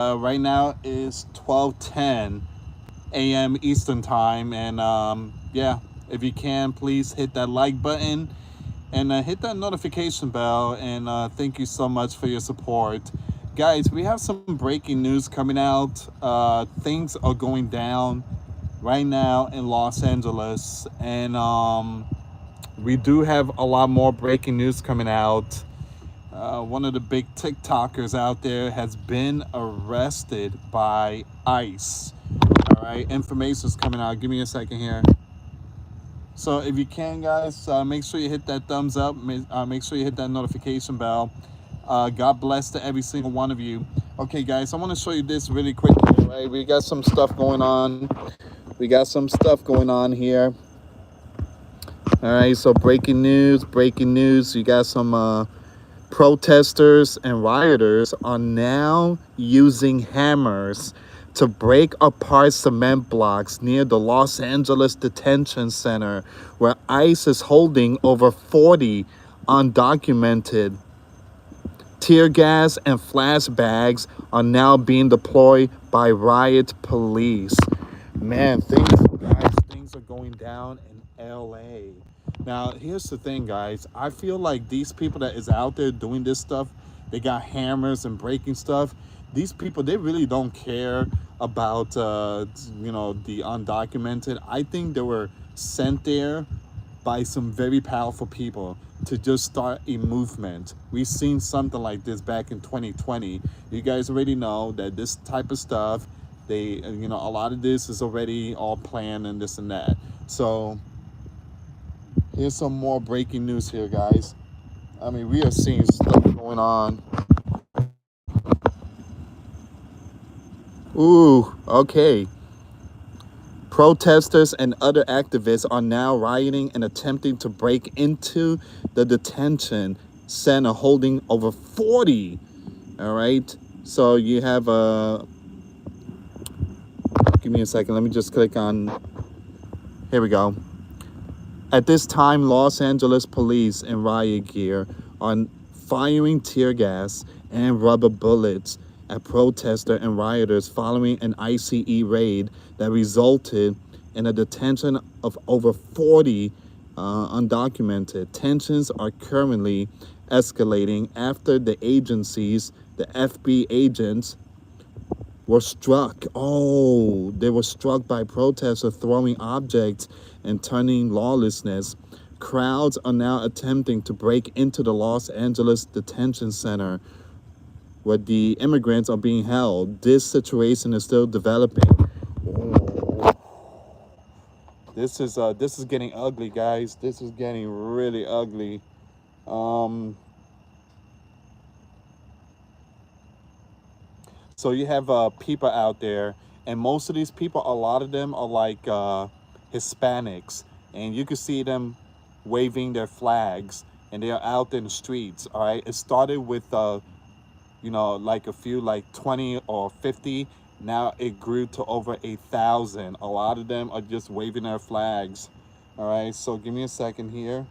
Right now is 12:10 a.m. Eastern time, and yeah, if you can, please hit that like button and hit that notification bell. And thank you so much for your support, guys. We have some breaking news coming out. Things are going down right now in Los Angeles, and we do have a lot more breaking news coming out. One of the big TikTokers out there has been arrested by ICE. All right, information is coming out. Give me a second here. So if you can, guys, make sure you hit that thumbs up. Make sure you hit that notification bell. God bless to every single one of you. Okay, guys, I want to show you this really quickly. Right, we got some stuff going on. We got some stuff going on here. All right, so breaking news. Breaking news. You got some. Protesters and rioters are now using hammers to break apart cement blocks near the Los Angeles Detention Center, where ICE is holding over 40 undocumented. Tear gas and flashbangs are now being deployed by riot police. Man, things are going down in LA. Now, here's the thing, guys. I feel like these people that is out there doing this stuff, they got hammers and breaking stuff. These people, they really don't care about, the undocumented. I think they were sent there by some very powerful people to just start a movement. We've seen something like this back in 2020. You guys already know that this type of stuff, a lot of this is already all planned and this and that. So here's some more breaking news here, guys. I mean, we are seeing stuff going on. Ooh, okay. Protesters and other activists are now rioting and attempting to break into the detention center holding over 40. All right. So you have give me a second. Let me just click on. Here we go. At this time, Los Angeles police in riot gear are firing tear gas and rubber bullets at protesters and rioters following an ICE raid that resulted in a detention of over 40 undocumented. Tensions are currently escalating after the FBI agents were struck. Oh, they were struck by protesters throwing objects and turning lawlessness. Crowds are now attempting to break into the Los Angeles Detention Center where the immigrants are being held. This situation is still developing. Oh. This is getting ugly, guys. This is getting really ugly. So you have people out there, and most of these people, a lot of them are like Hispanics, and you can see them waving their flags, and they are out in the streets. All right, it started with like a few, like 20 or 50. Now it grew to over 1,000. A lot of them are just waving their flags. All right, so give me a second here.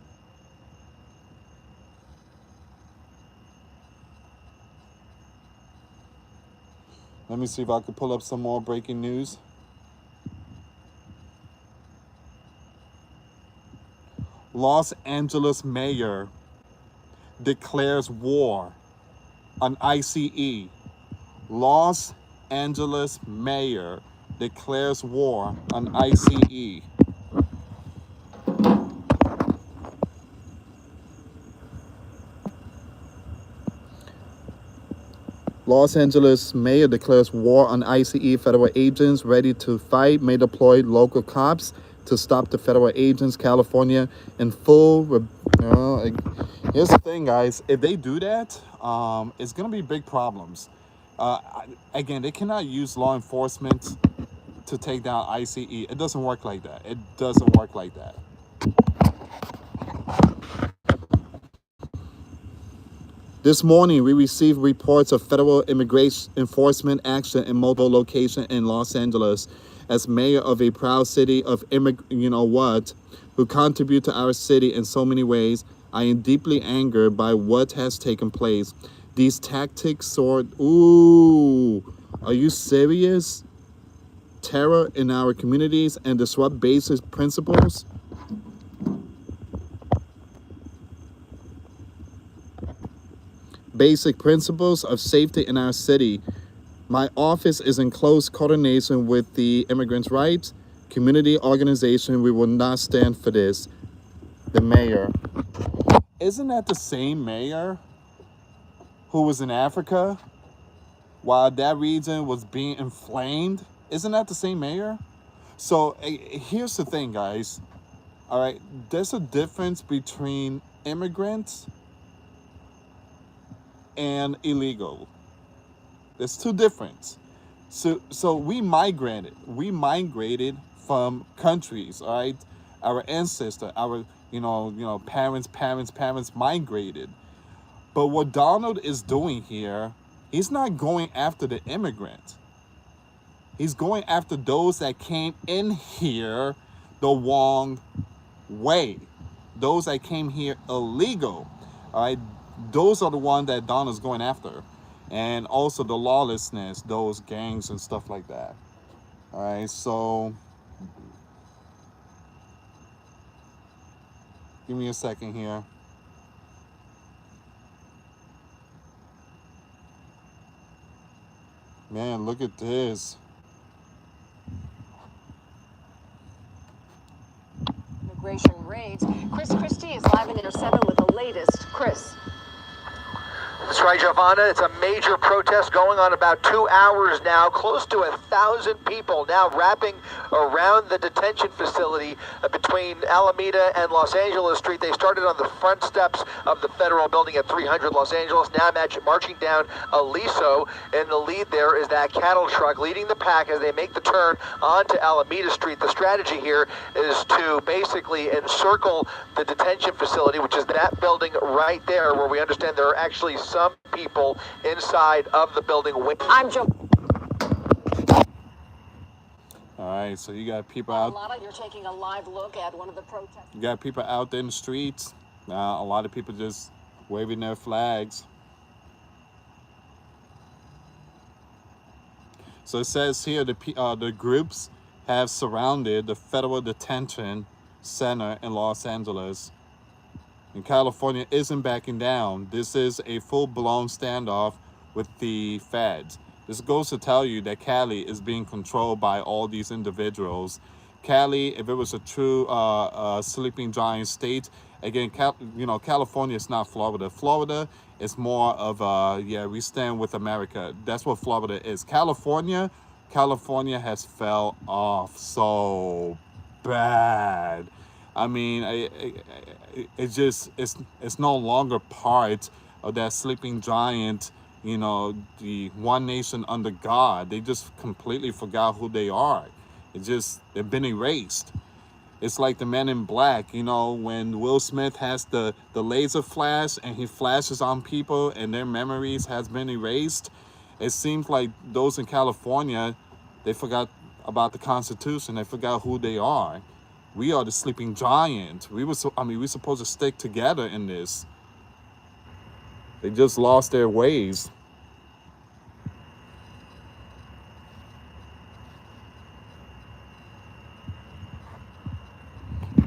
Let me see if I can pull up some more breaking news. Los Angeles mayor declares war on ICE. Los Angeles mayor declares war on ICE. Los Angeles mayor declares war on ICE. Federal agents ready to fight may deploy local cops to stop the federal agents. California in full. Here's the thing, guys. If they do that, it's going to be big problems. Again, they cannot use law enforcement to take down ICE. It doesn't work like that. It doesn't work like that. This morning, we received reports of federal immigration enforcement action in multiple locations in Los Angeles. As mayor of a proud city of who contribute to our city in so many ways, I am deeply angered by what has taken place. These tactics soared. Ooh, Are you serious? Terror in our communities and disrupt basic principles? Basic principles of safety in our city. My office is in close coordination with the immigrants' rights community organization. We will not stand for this. The mayor. Isn't that the same mayor who was in Africa while that region was being inflamed? Isn't that the same mayor? So here's the thing, guys. All right, there's a difference between immigrants and illegal. There's two differences. So we migrated. We migrated from countries, all right? Our ancestors, our parents migrated. But what Donald is doing here, he's not going after the immigrant. He's going after those that came in here the wrong way. Those that came here illegal. All right, those are the ones that Donald's going after. And also the lawlessness, those gangs and stuff like that. All right, so give me a second here. Man, look at this. Immigration raids. Chris Christie is live in Inter 7 with the latest. Chris. That's right, Giovanna. It's a major protest going on about 2 hours now. Close to 1,000 people now wrapping around the detention facility between Alameda and Los Angeles Street. They started on the front steps of the federal building at 300 Los Angeles. Now marching down Aliso. In the lead there is that cattle truck leading the pack as they make the turn onto Alameda Street. The strategy here is to basically encircle the detention facility, which is that building right there, where we understand there are actually some people inside of the building. I'm Joe. All right, so you got people out. You're taking a live look at one of the protests. You got people out there in the streets. A lot of people just waving their flags. So it says here the groups have surrounded the federal detention center in Los Angeles. And California isn't backing down. This is a full-blown standoff with the feds. This goes to tell you that Cali is being controlled by all these individuals. Cali, if it was a true sleeping giant state, again, California is not Florida. Florida is more of we stand with America. That's what Florida is. California has fell off so bad. I mean, it's no longer part of that sleeping giant, the one nation under God. They just completely forgot who they are. They've been erased. It's like the Men in Black, when Will Smith has the laser flash and he flashes on people and their memories has been erased. It seems like those in California, they forgot about the Constitution. They forgot who they are. We are the sleeping giant. We're supposed to stick together in this. They just lost their ways.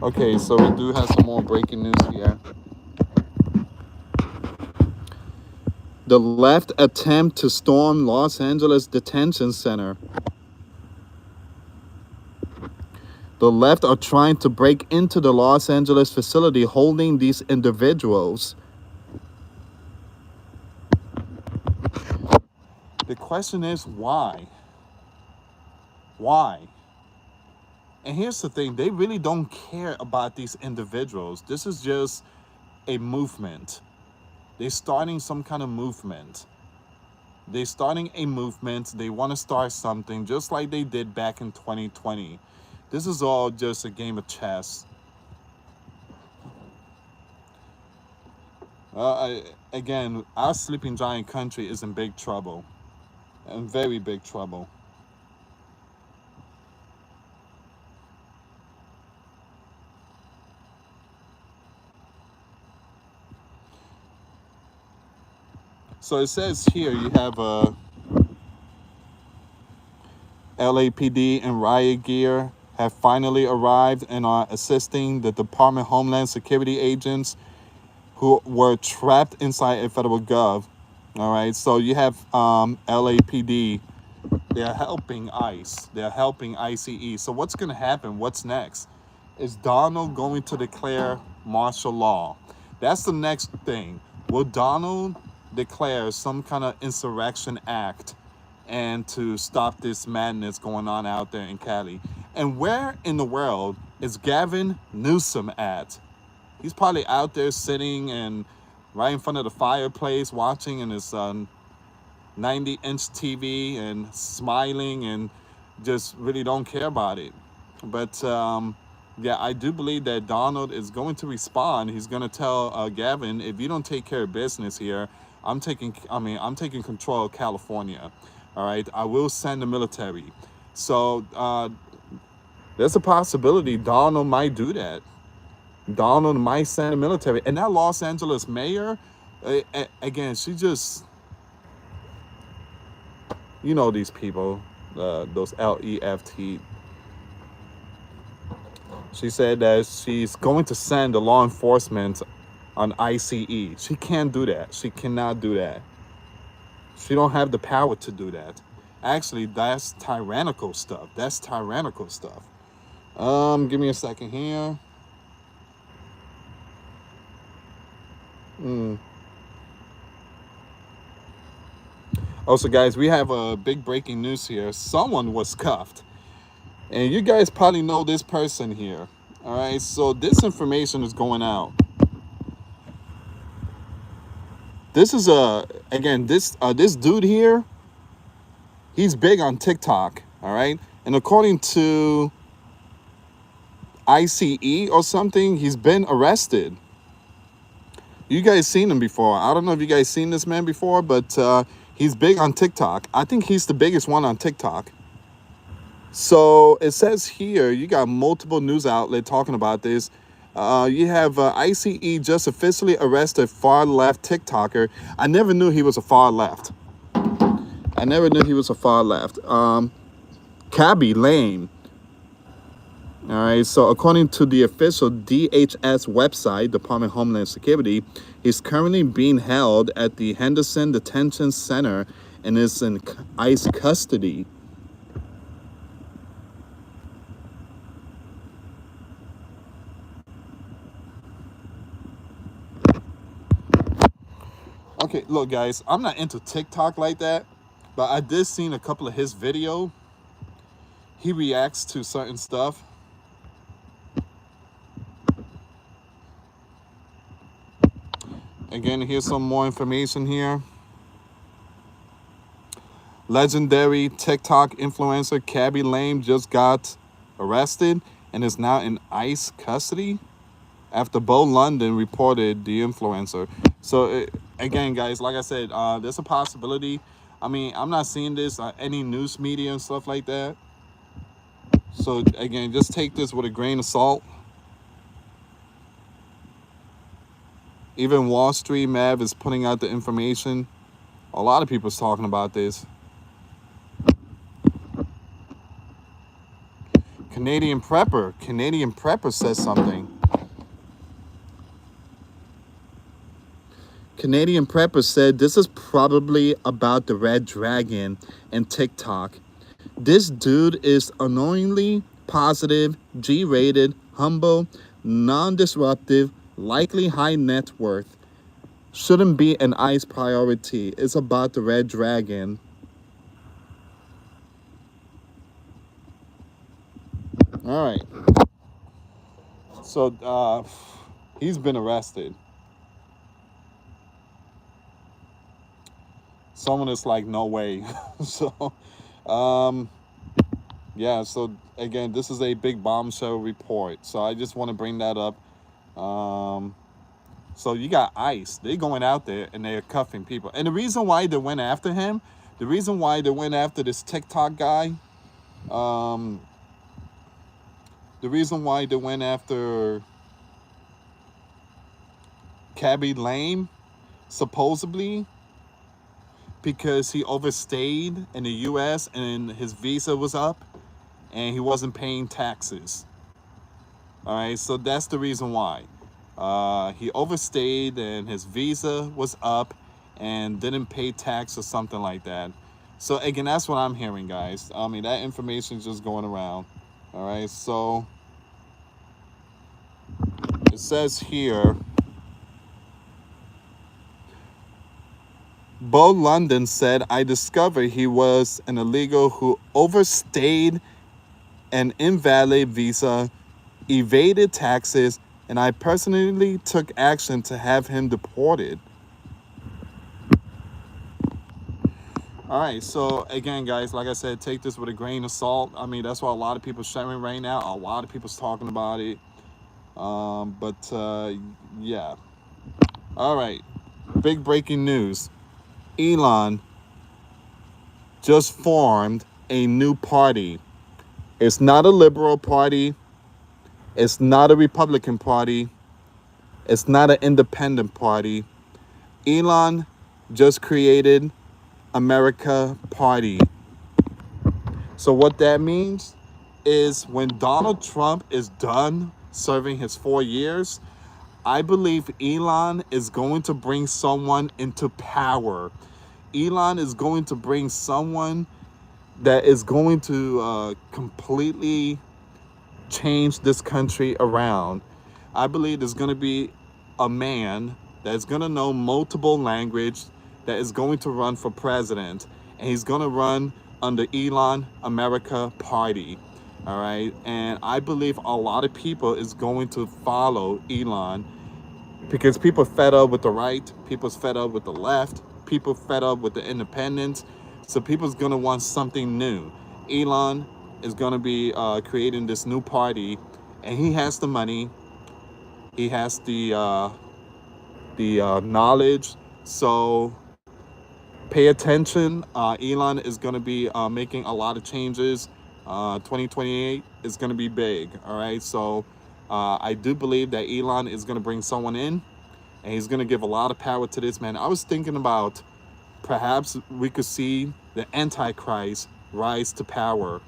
Okay, so we do have some more breaking news here. The left attempt to storm Los Angeles Detention Center. The left are trying to break into the Los Angeles facility holding these individuals. The question is why? Why? And here's the thing, they really don't care about these individuals. This is just a movement. They're starting some kind of movement. They're starting a movement. They want to start something just like they did back in 2020. This is all just a game of chess. Again, our sleeping giant country is in big trouble. In very big trouble. So it says here you have LAPD and riot gear have finally arrived and are assisting the Department of Homeland Security agents who were trapped inside a federal gov. All right, so you have LAPD. They're helping ICE. They're helping ICE. So what's going to happen? What's next? Is Donald going to declare martial law? That's the next thing. Will Donald declare some kind of insurrection act and to stop this madness going on out there in Cali? And where in the world is Gavin Newsom at? He's probably out there sitting and right in front of the fireplace watching in his 90-inch TV and smiling and just really don't care about it. But yeah, I do believe that Donald is going to respond. He's going to tell Gavin, if you don't take care of business here, I'm taking control of California. All right, I will send the military. So there's a possibility Donald might do that. Donald might send the military. And that Los Angeles mayor, again, she just, you know, these people, those left. She said that she's going to send the law enforcement on ICE. She can't do that. She cannot do that. She don't have the power to do that. Actually, that's tyrannical stuff. That's tyrannical stuff. Give me a second here. Also, guys, we have a big breaking news here. Someone was cuffed. And you guys probably know this person here. All right, so this information is going out. This is this dude here, he's big on TikTok, all right? And according to ICE or something, he's been arrested. You guys seen him before. I don't know if you guys seen this man before, but he's big on TikTok. I think he's the biggest one on TikTok. So it says here, you got multiple news outlets talking about this. You have ICE just officially arrested far left TikToker. I never knew he was a far left. I never knew he was a far left. Cabby Lane. All right, so according to the official DHS website, Department of Homeland Security, he's currently being held at the Henderson Detention Center and is in ICE custody. Okay, look, guys, I'm not into TikTok like that, but I did seen a couple of his video. He reacts to certain stuff. Again, here's some more information here. Legendary TikTok influencer Cabby Lame just got arrested and is now in ICE custody after Bo London reported the influencer. So again, guys, like I said, there's a possibility. I mean, I'm not seeing this on any news media and stuff like that. So again, just take this with a grain of salt. Even Wall Street Mav is putting out the information. A lot of people's talking about this. Canadian Prepper says something. Canadian Prepper said this is probably about the Red Dragon and TikTok. This dude is annoyingly positive, G-rated, humble, non-disruptive, likely high net worth. Shouldn't be an ICE priority. It's about the Red Dragon. All right. So he's been arrested. Someone is like, no way. So yeah, so again, this is a big bombshell report. So I just want to bring that up. So you got ICE. They're going out there and they're cuffing people. And the reason why they went after him, the reason why they went after this TikTok guy, the reason why they went after Cabby Lame, supposedly, because he overstayed in the US and his visa was up and he wasn't paying taxes. All right, so that's the reason why. He overstayed and his visa was up and didn't pay tax or something like that. So again, that's what I'm hearing, guys. I mean, that information is just going around. All right, so it says here, Bo London said, I discovered he was an illegal who overstayed an invalid visa, evaded taxes, and I personally took action to have him deported. All right, so again, guys, like I said, take this with a grain of salt. I mean, that's what a lot of people are sharing right now. A lot of people's talking about it. Yeah. All right, big breaking news. Elon just formed a new party. It's not a liberal party. It's not a Republican party. It's not an independent party. Elon just created America Party. So what that means is when Donald Trump is done serving his 4 years, I believe Elon is going to bring someone into power. Elon is going to bring someone that is going to completely change this country around. I believe there's going to be a man that's going to know multiple language that is going to run for president, and he's going to run under Elon America Party. All right, and I believe a lot of people is going to follow Elon because people fed up with the right, people's fed up with the left, people fed up with the independents. So people's gonna want something new. Elon is gonna be creating this new party, and he has the money, he has the knowledge. So pay attention. Elon is gonna be making a lot of changes. 2028 is gonna be big. All right, so I do believe that Elon is gonna bring someone in, and he's gonna give a lot of power to this man. I was thinking about perhaps we could see the Antichrist rise to power.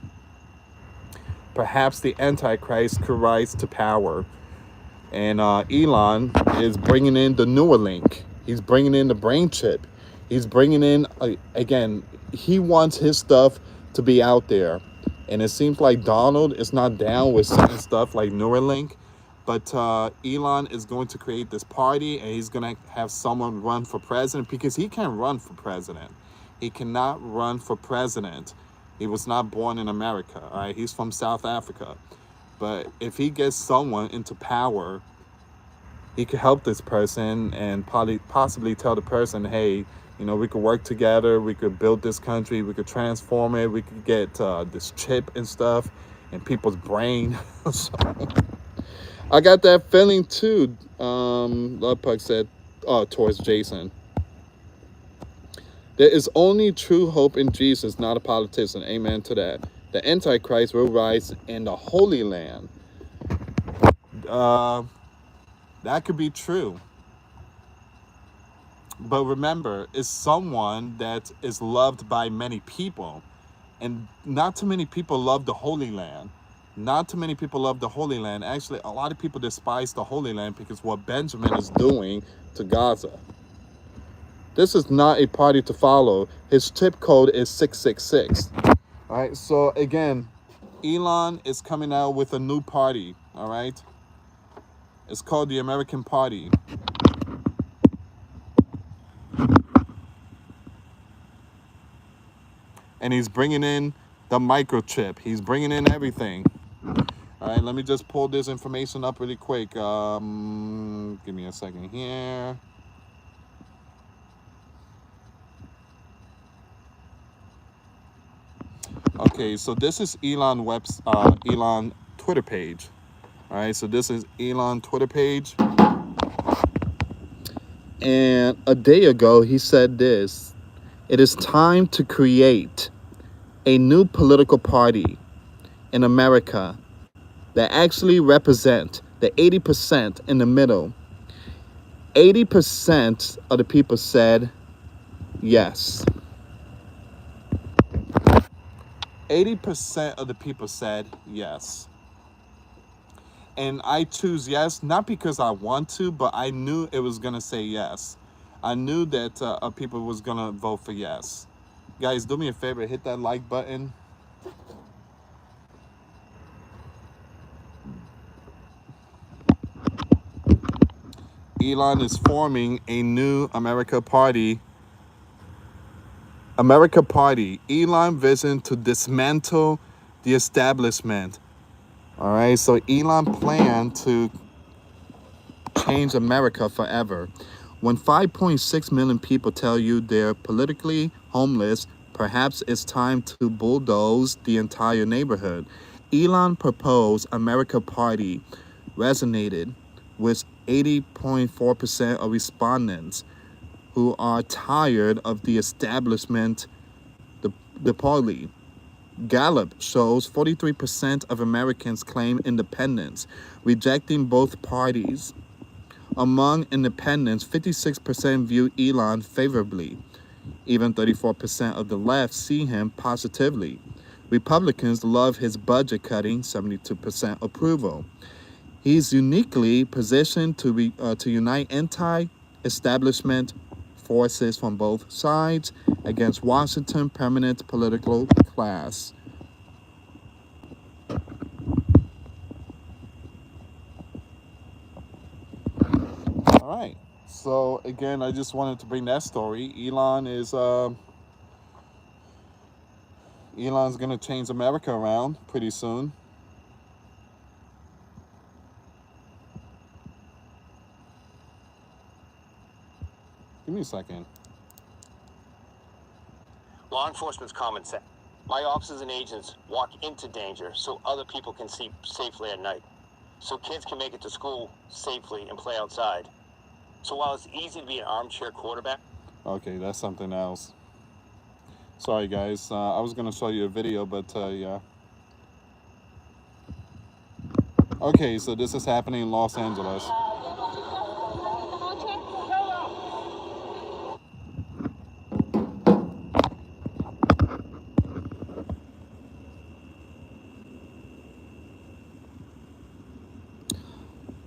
Perhaps the Antichrist could rise to power. And Elon is bringing in the Neuralink. He's bringing in the brain chip. He's bringing in, again, he wants his stuff to be out there. And it seems like Donald is not down with certain stuff like Neuralink. But Elon is going to create this party, and he's going to have someone run for president, because he can't run for president. He cannot run for president. He was not born in America. All right, he's from South Africa. But if he gets someone into power, he could help this person and possibly tell the person, hey, you know, we could work together. We could build this country. We could transform it. We could get this chip and stuff in people's brain. So I got that feeling too. Love Puck said towards Jason. There is only true hope in Jesus, not a politician. Amen to that. The Antichrist will rise in the Holy Land. That could be true. But remember, it's someone that is loved by many people. And not too many people love the Holy Land. Not too many people love the Holy Land. Actually, a lot of people despise the Holy Land because what Benjamin is doing to Gaza. This is not a party to follow. His chip code is 666. All right, so again, Elon is coming out with a new party, all right? It's called the American Party. And he's bringing in the microchip. He's bringing in everything. All right, let me just pull this information up really quick. Give me a second here. Okay, so this is Elon Twitter page. All right, so this is Elon Twitter page. And a day ago, he said this: it is time to create a new political party in America that actually represent the 80% in the middle. 80% of the people said yes. 80% of the people said yes. And I choose yes, not because I want to, but I knew it was going to say yes. I knew that people was going to vote for yes. Guys, do me a favor, hit that like button. Elon is forming a new America Party. Elon vision to dismantle the establishment. All right, so Elon planned to change America forever. When 5.6 million people tell you they're politically homeless, perhaps it's time to bulldoze the entire neighborhood. Elon proposed America Party resonated with 80.4% of respondents who are tired of the establishment, the party. Gallup shows 43% of Americans claim independence, rejecting both parties. Among independents, 56% view Elon favorably. Even 34% of the left see him positively. Republicans love his budget cutting, 72% approval. He's uniquely positioned to unite anti-establishment forces from both sides against Washington's permanent political class. All right. So again, I just wanted to bring that story. Elon's gonna change America around pretty soon. Give me a second. Law enforcement's common sense. My officers and agents walk into danger so other people can sleep safely at night. So kids can make it to school safely and play outside. So while it's easy to be an armchair quarterback... Okay, that's something else. Sorry, guys. I was going to show you a video, but yeah. Okay, so this is happening in Los Angeles.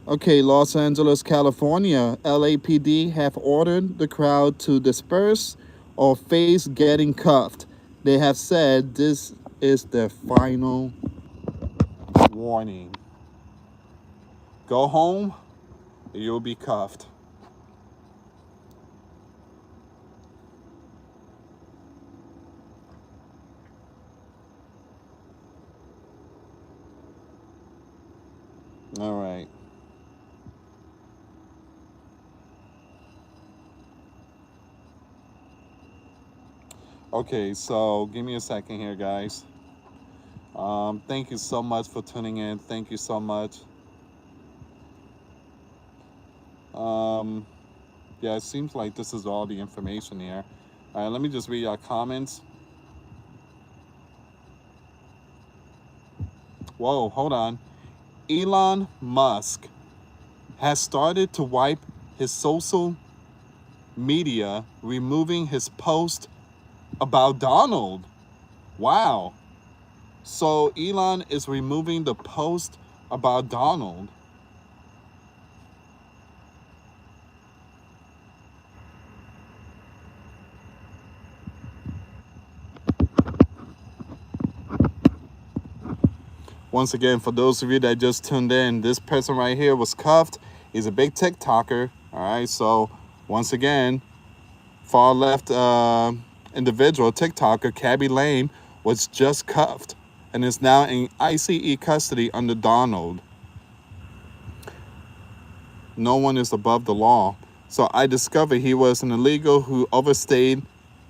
Okay, Los Angeles, California. LAPD have ordered the crowd to disperse or face getting cuffed. They have said this is their final warning. Go home, you'll be cuffed. All right. Okay, so give me a second here, guys. Thank you so much for tuning in. Thank you so much. Yeah, it seems like this is all the information here. All right, let me just read your comments. Whoa, hold on. Elon Musk has started to wipe his social media, removing his post about Donald. Wow. So Elon is removing the post about Donald. Once again, for those of you that just tuned in, this person right here was cuffed. He's a big TikToker. All right, so once again, far left individual TikToker Cabby Lame was just cuffed and is now in ICE custody under Donald. No one is above the law. So I discovered he was an illegal who overstayed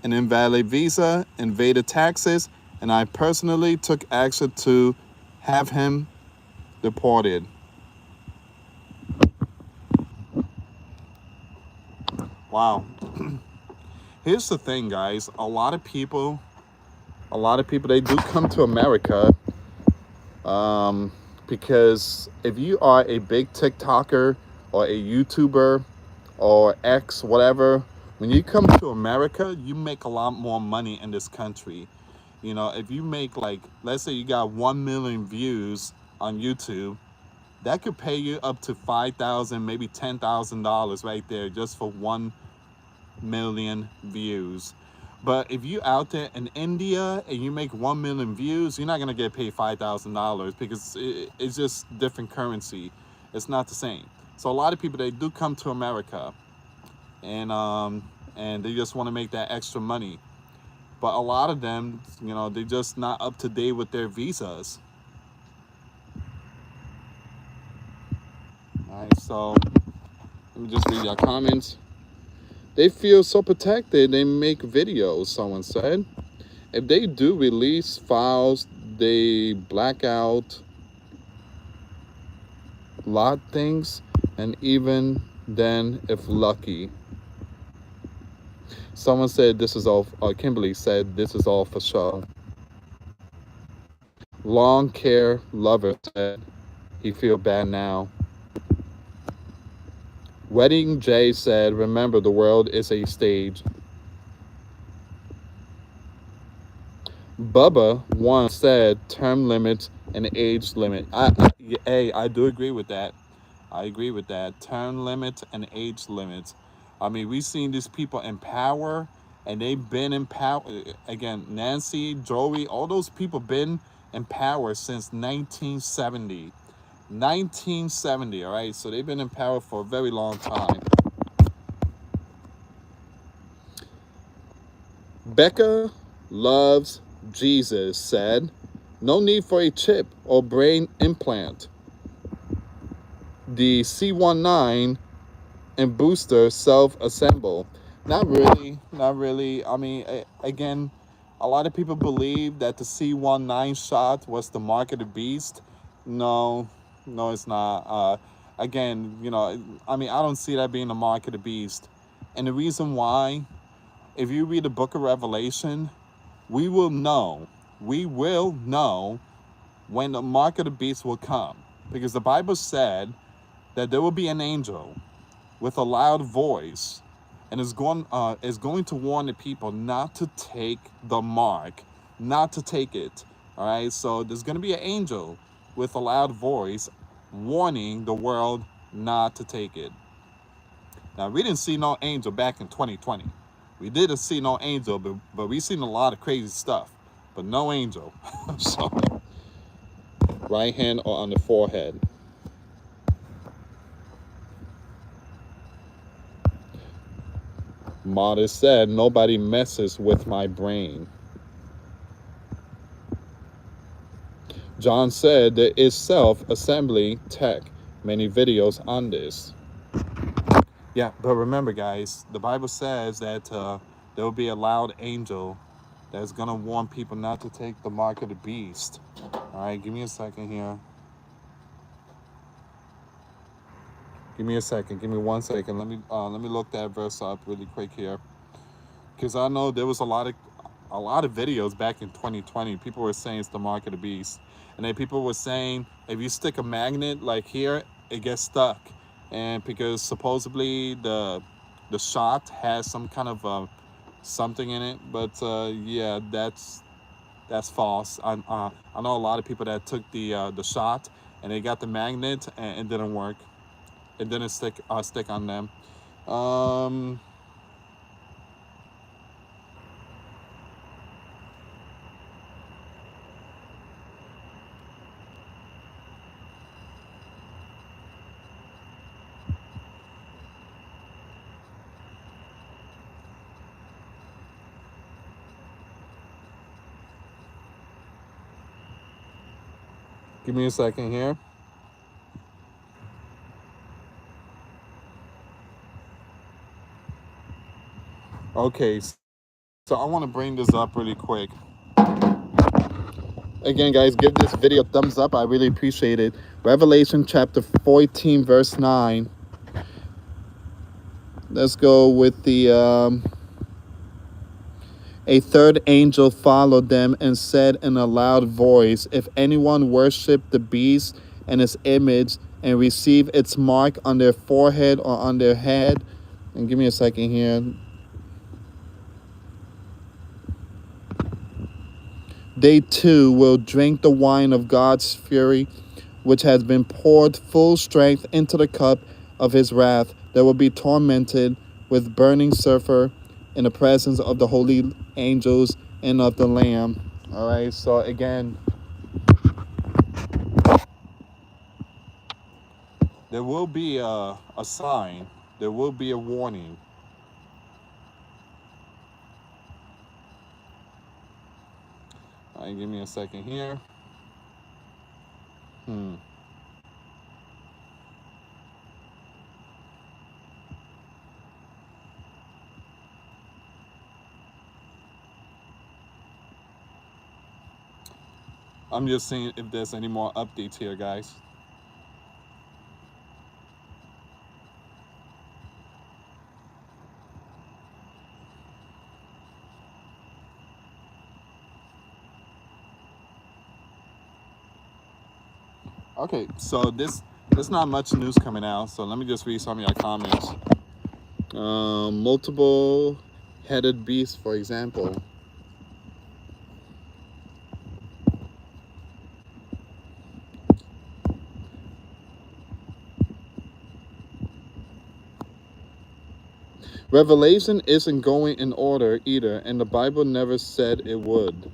an invalid visa, evaded taxes, and I personally took action to have him deported. Wow. Here's the thing, guys. A lot of people, they do come to America because if you are a big TikToker or a YouTuber or X, whatever, when you come to America, you make a lot more money in this country. You know, if you make like, let's say you got 1 million views on YouTube, that could pay you up to $5,000, maybe $10,000 right there just for 1 million views. But if you out there in India and you make 1 million views, you're not gonna get paid $5,000 because it's just different currency. It's not the same. So a lot of people, they do come to America, and they just want to make that extra money. But a lot of them, you know, they're just not up to date with their visas. All right, so let me just read your comments. They feel so protected, they make videos, someone said. If they do release files, they black out lot things, and even then, if lucky. Someone said this is all, Kimberly said this is all for show. Long care lover said he feel bad now. Wedding Jay said, remember the world is a stage. Bubba once said term limit and age limit. I do agree with that. I agree with that. Term limit and age limit. I mean, we've seen these people in power, and they've been in power. Again, Nancy, Joey, all those people been in power since 1970. 1970, all right? So they've been in power for a very long time. Becca loves Jesus said, no need for a chip or brain implant. The C19 and booster self-assemble. Not really, not really. I mean, again, a lot of people believe that the C19 shot was the mark of the beast. No, it's not. Again, you know, I mean, I don't see that being the mark of the beast. And the reason why, if you read the book of Revelation, we will know when the mark of the beast will come. Because the Bible said that there will be an angel with a loud voice, and is going to warn the people not to take the mark, not to take it. All right, so there's going to be an angel with a loud voice warning the world not to take it. Now, we didn't see no angel back in 2020. We didn't see no angel, but we seen a lot of crazy stuff, but no angel. So, right hand or on the forehead. Modest said, nobody messes with my brain. John said, there is self-assembly tech. Many videos on this. Yeah, but remember, guys, the Bible says that there will be a loud angel that's going to warn people not to take the mark of the beast. All right, give me a second here. Give me a second. Give me 1 second. Let me look that verse up really quick here, because I know there was a lot of videos back in 2020. People were saying it's the mark of the beast, and then people were saying if you stick a magnet like here, it gets stuck, and because supposedly the shot has some kind of something in it. But yeah, that's false. I know a lot of people that took the shot and they got the magnet and it didn't work. It didn't stick on them. Give me a second here. Okay, so I want to bring this up really quick. Again, guys, give this video a thumbs up. I really appreciate it. Revelation chapter 14, verse 9. Let's go with the... A third angel followed them and said in a loud voice, if anyone worship the beast and its image and receive its mark on their forehead or on their head... And give me a second here. They too will drink the wine of God's fury, which has been poured full strength into the cup of his wrath. They will be tormented with burning sulfur in the presence of the holy angels and of the Lamb. All right, so again, there will be a sign. There will be a warning. All right, give me a second here. I'm just seeing if there's any more updates here, guys. Okay, so there's not much news coming out, so let me just read some of your comments. Multiple headed beasts, for example. Revelation isn't going in order either, and the Bible never said it would.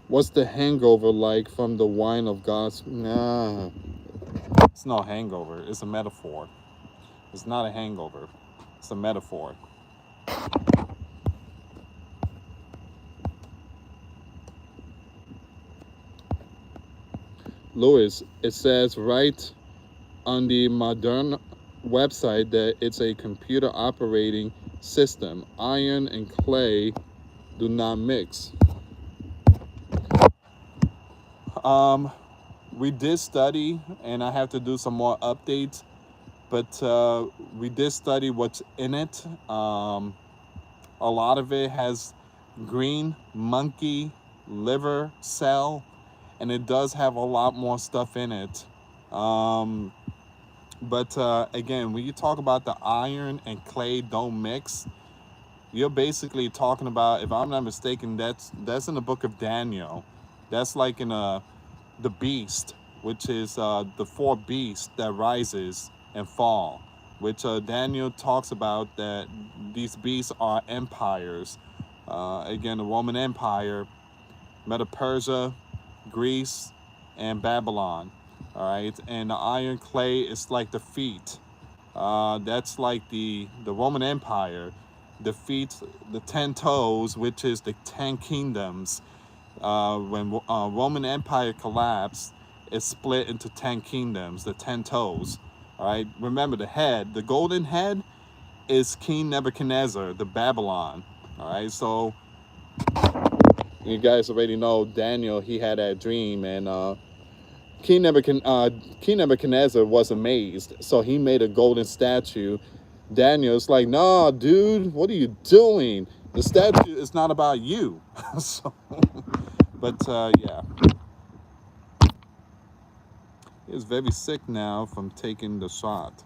What's the hangover like from the wine of God's? Nah, it's no hangover. It's a metaphor. It's not a hangover. It's a metaphor. Lewis, it says right on the modern website that it's a computer operating system. Iron and clay do not mix. We did study, and I have to do some more updates, but we did study what's in it. A lot of it has green monkey liver cell, and it does have a lot more stuff in it. But again, when you talk about the iron and clay don't mix, you're basically talking about, if I'm not mistaken, that's in the book of Daniel. That's like in the beast, which is the four beasts that rises and fall, which Daniel talks about, that these beasts are empires. Again, the Roman Empire, Medo-Persia, Greece, and Babylon. All right, and the iron clay is like the feet. That's like the Roman Empire. The feet, the 10 toes, which is the 10 kingdoms. When Roman Empire collapsed, it split into 10 kingdoms, the 10 toes. All right, remember the head, the golden head is King Nebuchadnezzar, the Babylon. All right, so you guys already know Daniel, he had that dream, and King Nebuchadnezzar was amazed, so he made a golden statue. Daniel's like, nah, dude, what are you doing? The statue is not about you. So, but yeah. He's very sick now from taking the shot.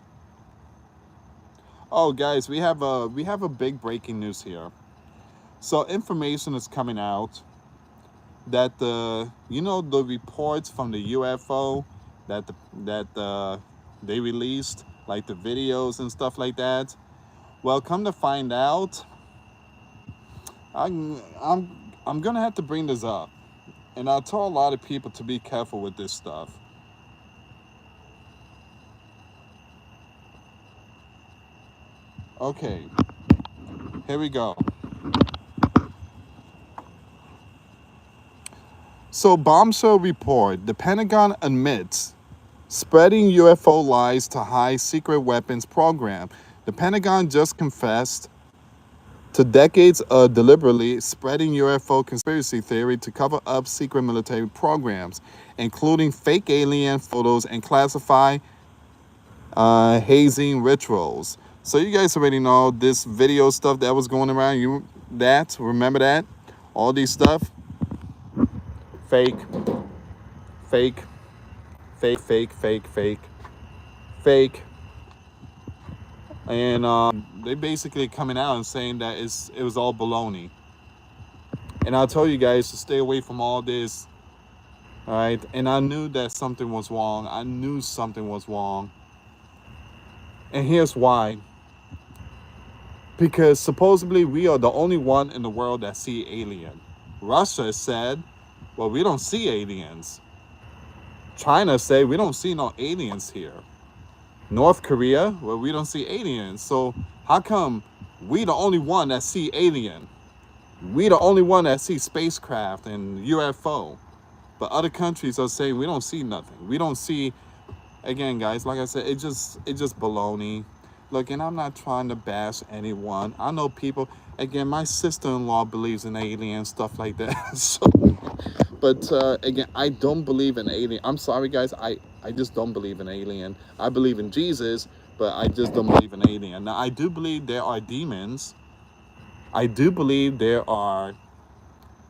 Oh, guys, we have a big breaking news here. So information is coming out that the reports from the UFO that they released, like the videos and stuff like that. Well, come to find out, I'm gonna have to bring this up, and I'll tell a lot of people to be careful with this stuff. Okay, here we go. So, bombshell report: the Pentagon admits spreading UFO lies to hide secret weapons program. The Pentagon just confessed to decades of deliberately spreading UFO conspiracy theory to cover up secret military programs, including fake alien photos and classified hazing rituals. So you guys already know this video stuff that was going around. Remember that? All these stuff. Fake, fake, fake, fake, fake, fake, fake. And they basically coming out and saying that it was all baloney. And I told you guys to stay away from all this. All right. And I knew that something was wrong. I knew something was wrong. And here's why. Because supposedly we are the only one in the world that see alien. Russia said, well, we don't see aliens. China said, we don't see no aliens here. North Korea, well, we don't see aliens. So how come we the only one that see alien? We the only one that see spacecraft and UFO. But other countries are saying we don't see nothing. We don't see, again, guys, like I said, it just baloney. Look, and I'm not trying to bash anyone. I know people, again, my sister-in-law believes in aliens, stuff like that. So, but again, I don't believe in alien. I'm sorry, guys. I just don't believe in alien. I believe in Jesus, but I just don't believe in alien. Now, I do believe there are demons. I do believe there are,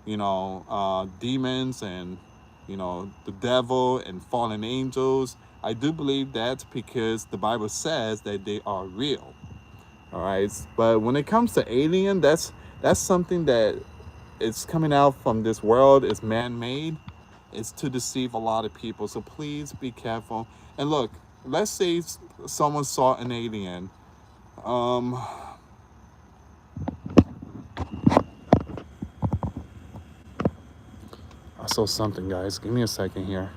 demons and, the devil and fallen angels. I do believe that because the Bible says that they are real. All right. But when it comes to alien, that's something that it's coming out from this world. It's man-made. It's to deceive a lot of people. So please be careful. And look, let's say someone saw an alien. I saw something, guys. Give me a second here.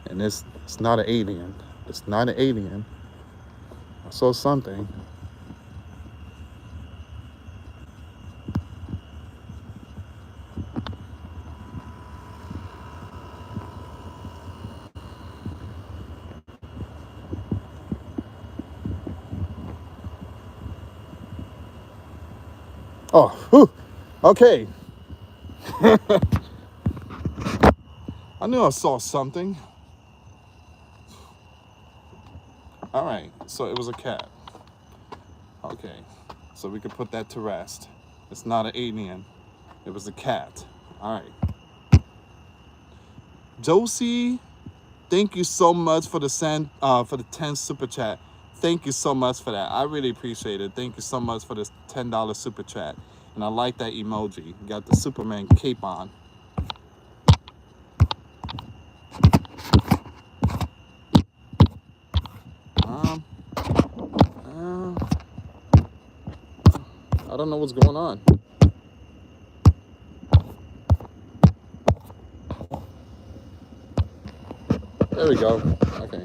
And it's not an alien. It's not an alien. I saw something. Oh, whew. Okay. I knew I saw something. All right, so it was a cat. Okay, so we could put that to rest. It's not an alien. It was a cat. All right. Josie, thank you so much for the 10 super chat. Thank you so much for that. I really appreciate it. Thank you so much for this $10 super chat. And I like that emoji. You got the Superman cape on. I don't know what's going on. There we go. Okay.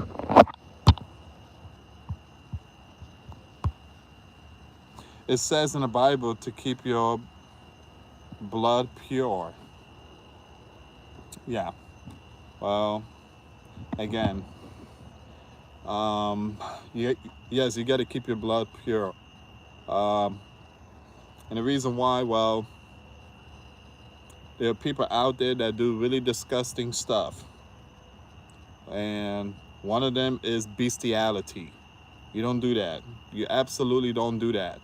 It says in the Bible to keep your blood pure. Yeah. Well, again, yes, you got to keep your blood pure. And the reason why, well, there are people out there that do really disgusting stuff. And one of them is bestiality. You don't do that. You absolutely don't do that.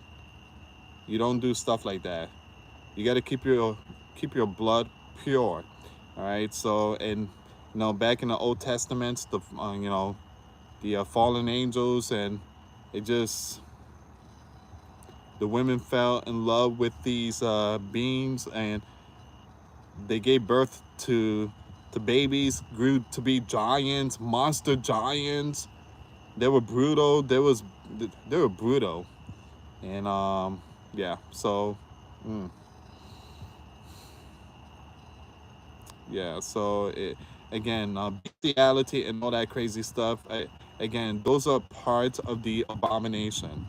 You don't do stuff like that. You got to keep your blood pure. All right. So, and back in the Old Testament, the fallen angels, and the women fell in love with these beings, and they gave birth to babies, grew to be giants, monster giants. They were brutal. They were brutal, and yeah. So, yeah. So again, bestiality and all that crazy stuff. Again, those are parts of the abomination.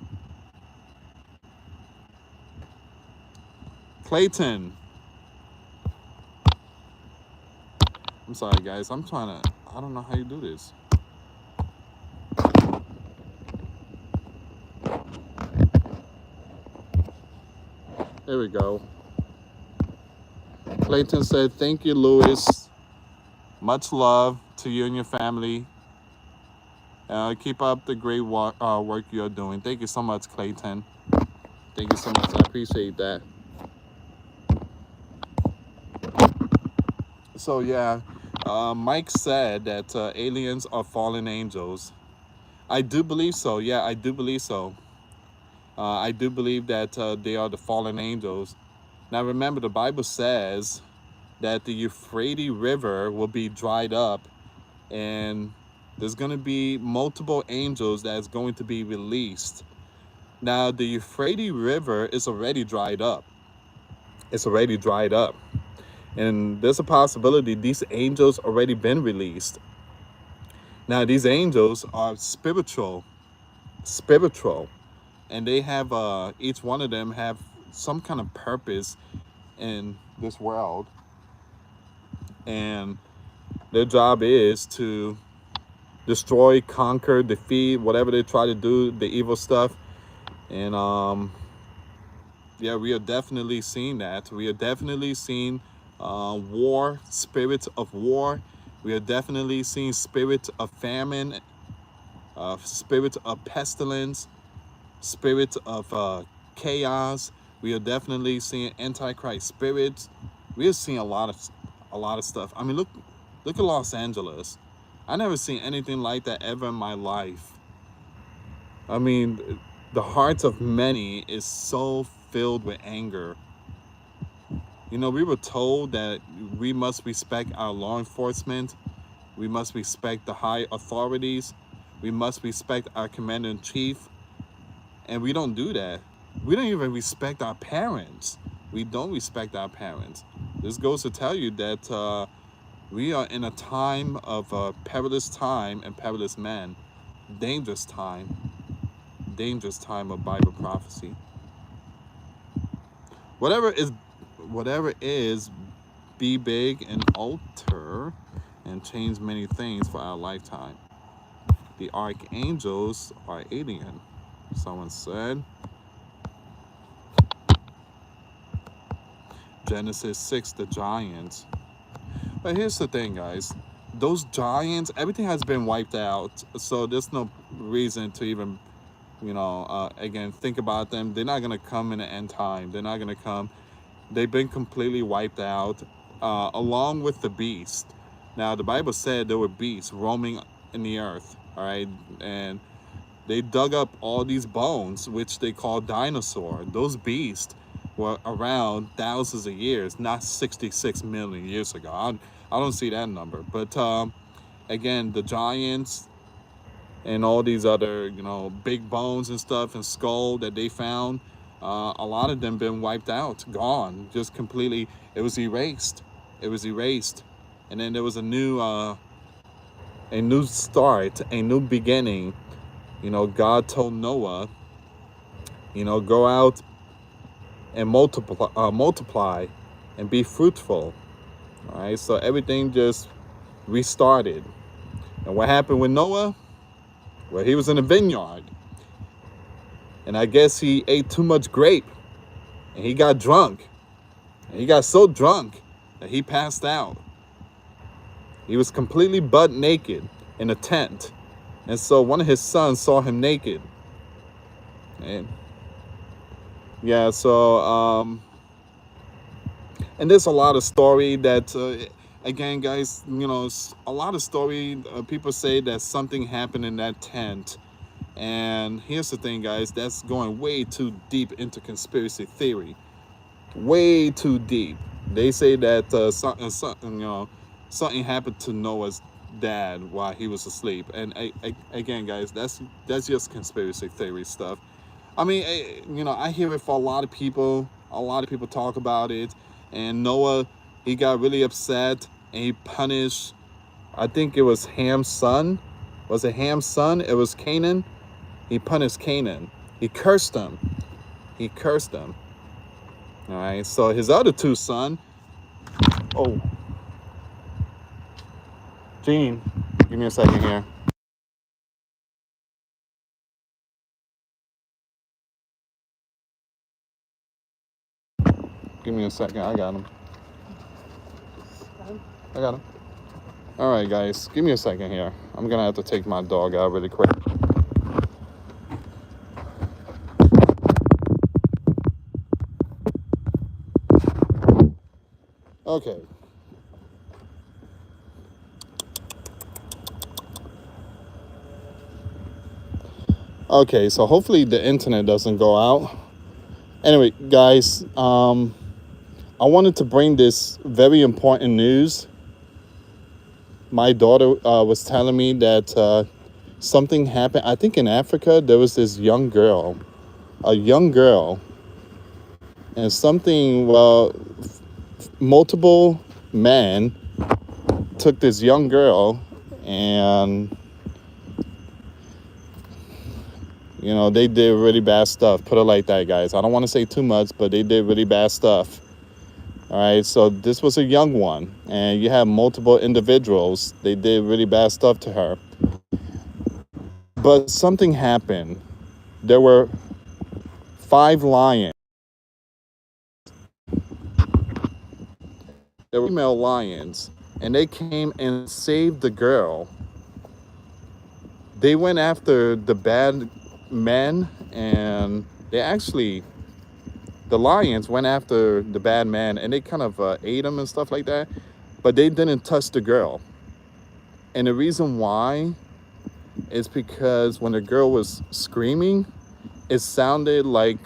Clayton. I'm sorry, guys. I don't know how you do this. There we go. Clayton said, thank you, Louis. Much love to you and your family. Keep up the great work you're doing. Thank you so much, Clayton. Thank you so much. I appreciate that. So, yeah, Mike said that aliens are fallen angels. I do believe so. Yeah, I do believe so. I do believe that they are the fallen angels. Now remember, the Bible says that the Euphrates River will be dried up, and there's going to be multiple angels that's going to be released. Now the Euphrates River is already dried up. It's already dried up. And there's a possibility these angels already been released. Now these angels are spiritual, and they have each one of them have some kind of purpose in this world, and their job is to destroy, conquer, defeat, whatever they try to do, the evil stuff. And yeah, we are definitely seeing that. We are definitely seeing war, spirits of war. We are definitely seeing spirits of famine, spirits of pestilence, spirits of chaos. We are definitely seeing antichrist spirits. We are seeing a lot of stuff. I mean, look at Los Angeles. I never seen anything like that ever in my life. I mean, the hearts of many is so filled with anger. You know, we were told that we must respect our law enforcement. We must respect the high authorities. We must respect our commander-in-chief. And we don't do that. We don't even respect our parents. We don't respect our parents. This goes to tell you that we are in a time of perilous time and perilous men. Dangerous time of Bible prophecy. Whatever is, be big and alter and change many things for our lifetime. The archangels are alien, someone said. Genesis 6, the giants. But here's the thing, guys. Those giants, everything has been wiped out. So there's no reason to even, again, think about them. They're not going to come in the end time. They're not going to come. They've been completely wiped out, along with the beast. Now, the Bible said there were beasts roaming in the earth, all right? And they dug up all these bones, which they call dinosaur. Those beasts were around thousands of years, not 66 million years ago. I don't see that number. But again, the giants and all these other, big bones and stuff and skull that they found, a lot of them been wiped out, gone, just completely. It was erased. And then there was a new start, a new beginning. God told Noah, go out and multiply and be fruitful. All right, so everything just restarted. And what happened with Noah? Well, he was in a vineyard, and I guess he ate too much grape, and he got drunk, and he got so drunk that he passed out. He was completely butt naked in a tent, and so one of his sons saw him naked. And yeah, so and there's a lot of story that again, guys, a lot of story. People say that something happened in that tent. And here's the thing, guys, that's going way too deep into conspiracy theory. Way too deep. They say that something happened to Noah's dad while he was asleep. And again, guys, that's just conspiracy theory stuff. I mean, I hear it for a lot of people. A lot of people talk about it. And Noah, he got really upset and he punished, I think it was Ham's son. Was it Ham's son? It was Canaan. He punished Canaan. He cursed him. All right. So his other two sons. Oh. Gene, give me a second here. Give me a second. I got him. All right, guys. Give me a second here. I'm going to have to take my dog out really quick. Okay. Okay, so hopefully the internet doesn't go out. Anyway, guys, I wanted to bring this very important news. My daughter was telling me that something happened. I think in Africa, there was this a young girl, and something, well, multiple men took this young girl and, they did really bad stuff. Put it like that, guys. I don't want to say too much, but they did really bad stuff. All right, so this was a young one, and you have multiple individuals. They did really bad stuff to her. But something happened. There were 5 lions. There were female lions, and they came and saved the girl. They went after the bad men, and the lions went after the bad man, and they kind of ate him and stuff like that. But they didn't touch the girl. And the reason why is because when the girl was screaming, it sounded like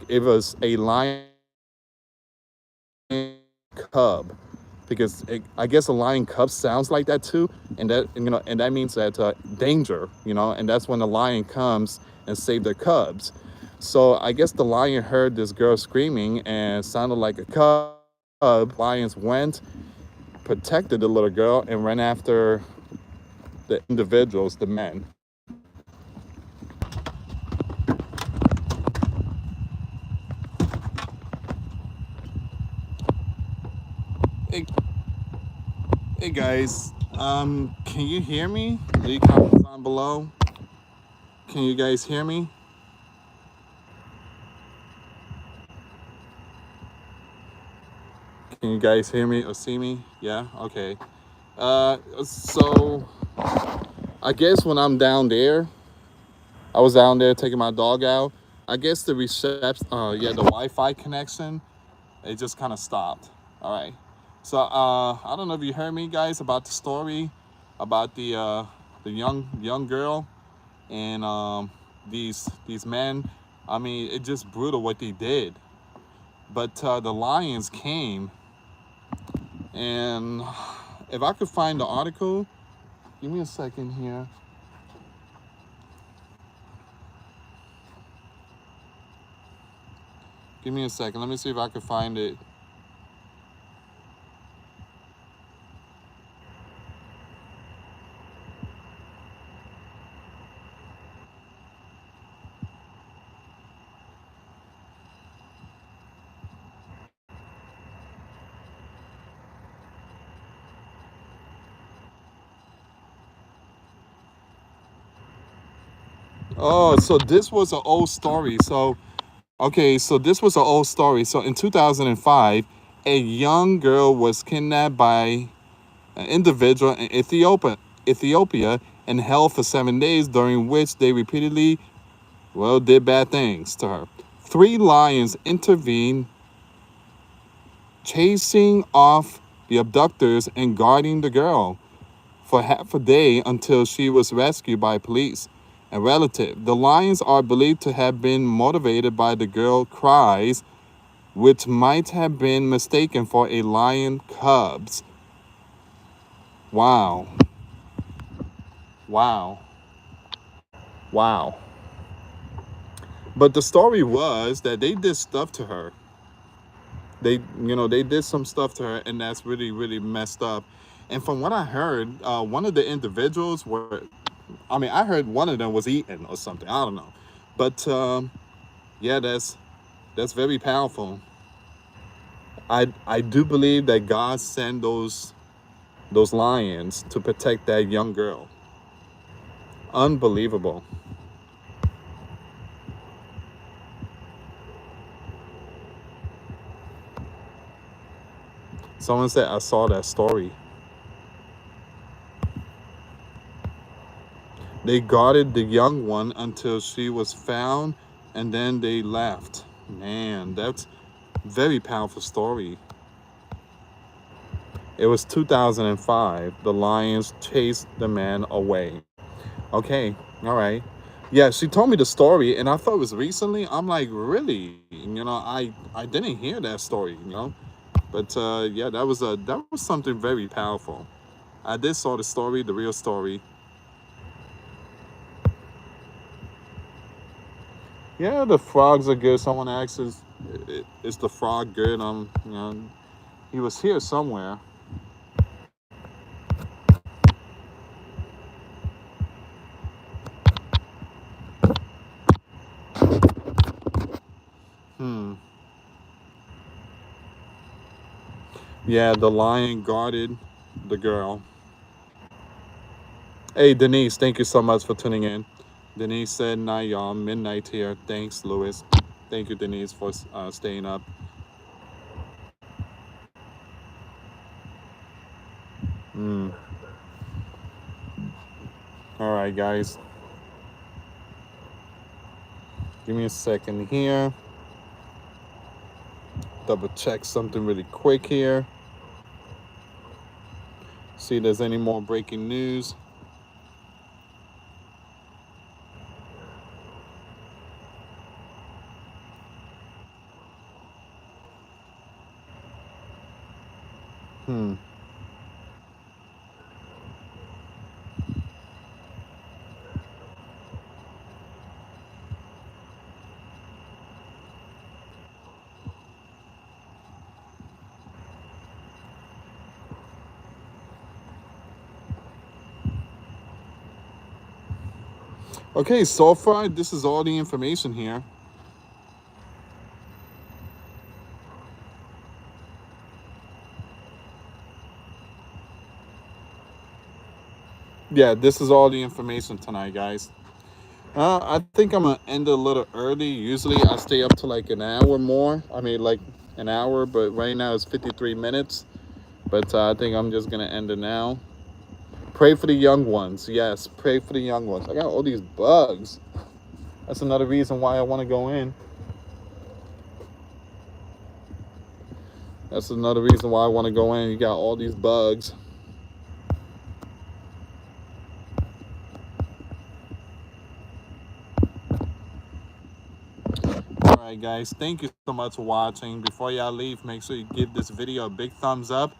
it was a lion cub, because I guess a lion cub sounds like that too, and that means that danger, and that's when the lion comes and save the cubs. So I guess the lion heard this girl screaming and sounded like a cub. Lions went, protected the little girl, and ran after the individuals, the men. Hey guys, can you hear me? Leave comments down below. Can you guys hear me? Can you guys hear me or see me? Yeah, okay. So I guess when I'm down there, I was down there taking my dog out. I guess the the Wi-Fi connection, it just kind of stopped. All right. So I don't know if you heard me, guys, about the story about the young girl and these men. I mean, it's just brutal what they did. But the lions came, and if I could find the article, give me a second here. Give me a second. Let me see if I can find it. Oh, so this was an old story. Okay, so this was an old story. So in 2005, a young girl was kidnapped by an individual in Ethiopia and held for 7 days, during which they repeatedly, did bad things to her. 3 lions intervened, chasing off the abductors and guarding the girl for half a day until she was rescued by police and relatives. The lions are believed to have been motivated by the girl's cries, which might have been mistaken for a lion cubs. Wow. But the story was that they did stuff to her. They did some stuff to her, and that's really, really messed up. And from what I heard, one of the individuals I heard one of them was eaten or something. I don't know. But yeah, that's very powerful. I do believe that God sent those lions to protect that young girl. Unbelievable. Someone said, I saw that story. They guarded the young one until she was found, and then they left. Man, that's very powerful story. It was 2005. The lions chased the man away. Okay, all right. Yeah, she told me the story, and I thought it was recently. I'm like, really? You know, I didn't hear that story. You know, but yeah, that was something very powerful. I did saw the story, the real story. Yeah, the frogs are good. Someone asks, is the frog good? You know, he was here somewhere. Hmm. Yeah, the lion guarded the girl. Hey, Denise, thank you so much for tuning in. Denise said, night, y'all. Midnight here. Thanks, Lewis. Thank you, Denise, for staying up. Mm. All right, guys. Give me a second here. Double check something really quick here. See if there's any more breaking news. Hmm. Okay, so far, this is all the information here. Yeah, this is all the information tonight, guys. I think I'm gonna end a little early. Usually I stay up to like an hour more. I mean, like an hour, but right now it's 53 minutes. But I think I'm just gonna end it now. Pray for the young ones. Yes, pray for the young ones. I got all these bugs. That's another reason why I want to go in. That's another reason why I want to go in. You got all these bugs. Alright guys, thank you so much for watching. Before y'all leave, make sure you give this video a big thumbs up.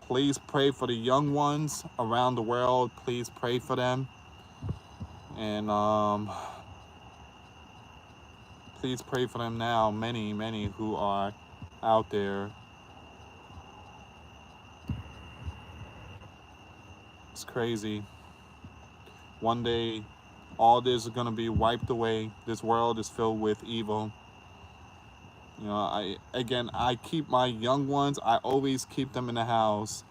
Please pray for the young ones around the world. Please pray for them. And please pray for them now. Many who are out there. It's crazy. One day, all this is going to be wiped away. This world is filled with evil. You know, I keep my young ones. I always keep them in the house.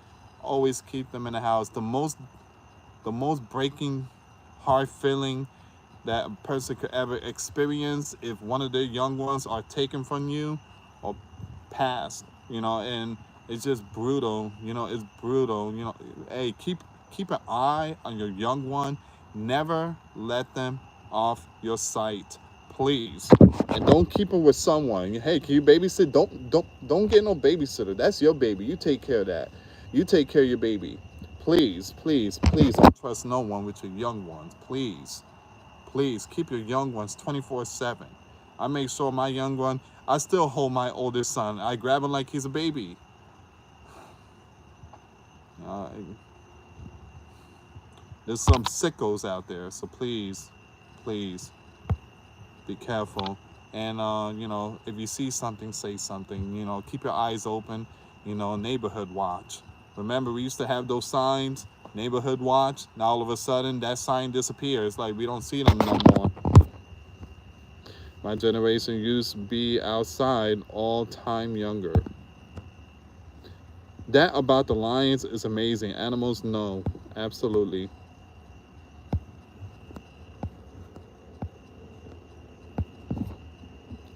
Always keep them in the house. The most breaking heart feeling that a person could ever experience if one of their young ones are taken from you or passed, you know, and it's just brutal, you know, it's brutal, you know. Hey, keep an eye on your young one. Never let them off your sight, please. And don't keep them with someone. Hey, can you babysit? Don't get no babysitter. That's your baby. You take care of that. You take care of your baby. Please, please, please don't trust no one with your young ones. Please. Please keep your young ones 24/7. I make sure my young one, I still hold my oldest son. I grab him like he's a baby. There's some sickos out there, so please, please be careful. And, you know, if you see something, say something. You know, keep your eyes open. You know, neighborhood watch. Remember, we used to have those signs, neighborhood watch. Now all of a sudden, that sign disappears. Like, we don't see them no more. My generation used to be outside all time younger. That about the lions is amazing. Animals, no. Absolutely.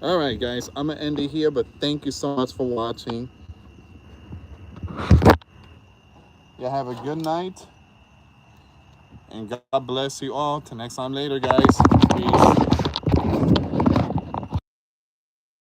All right, guys. I'm going to end it here, but thank you so much for watching. You have a good night. And God bless you all. Till next time later, guys. Peace.